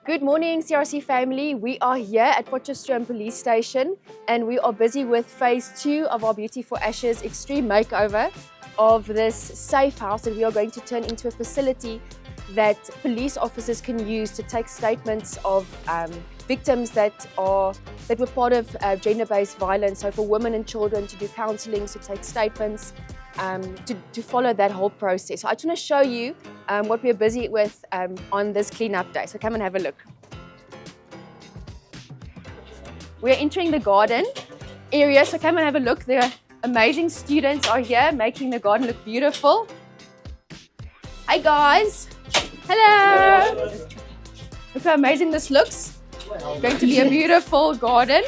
Good morning, CRC family. We are here at Potchefstroom Police Station and we are busy with phase 2 of our Beauty for Ashes extreme makeover of this safe house that we are going to turn into a facility that police officers can use to take statements of victims that were part of gender-based violence. So for women and children to do counselling, to take statements, to follow that whole process. So I just want to show you what we're busy with on this cleanup day. So come and have a look. We're entering the garden area, so come and have a look. The amazing students are here making the garden look beautiful. Hi guys. Hello. Look how amazing this looks. It's going to be a beautiful garden.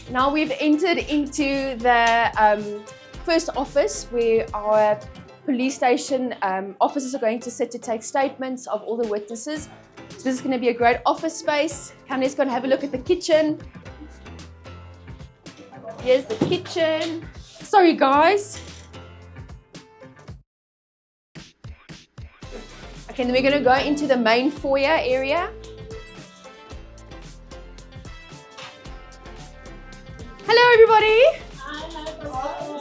Now we've entered into the first office where our police station officers are going to sit to take statements of all the witnesses. So this is going to be a great office space. Come, let's go and have a look at the kitchen. Here's the kitchen. Sorry guys. Okay, then we're going to go into the main foyer area. Hello everybody!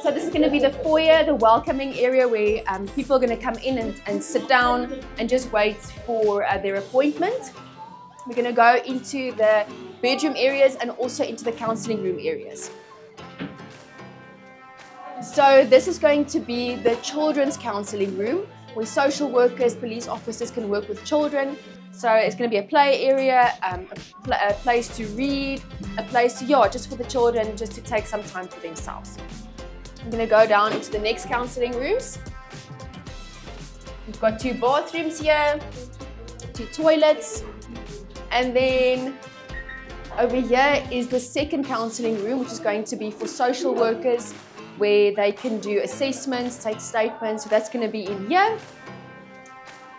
So this is going to be the foyer, the welcoming area where people are going to come in and sit down and just wait for their appointment. We're going to go into the bedroom areas and also into the counselling room areas. So this is going to be the children's counselling room where social workers, police officers can work with children. So it's going to be a play area, a place to read, a place to, just for the children, just to take some time for themselves. I'm going to go down into the next counselling rooms. We've got 2 bathrooms here, 2 toilets, and then over here is the second counselling room, which is going to be for social workers, where they can do assessments, take statements. So that's going to be in here.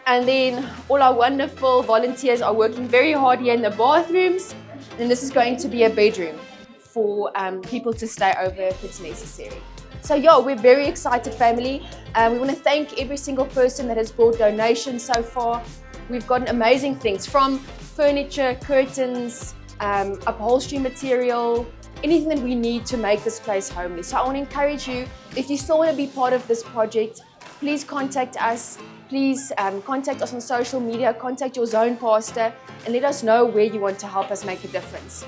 And then all our wonderful volunteers are working very hard here in the bathrooms. And this is going to be a bedroom for people to stay over if it's necessary. So we're very excited, family. We want to thank every single person that has brought donations so far. We've gotten amazing things from furniture, curtains, upholstery material, anything that we need to make this place homely. So I want to encourage you, if you still want to be part of this project, please contact us. Please contact us on social media, contact your zone pastor, and let us know where you want to help us make a difference.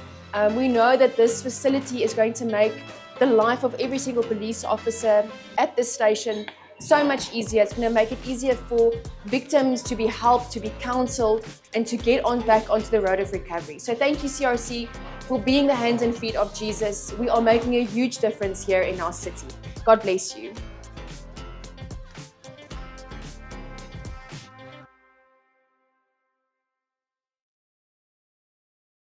We know that this facility is going to make the life of every single police officer at this station so much easier. It's going to make it easier for victims to be helped, to be counselled, and to get back onto the road of recovery. So thank you, CRC, for being the hands and feet of Jesus. We are making a huge difference here in our city. God bless you.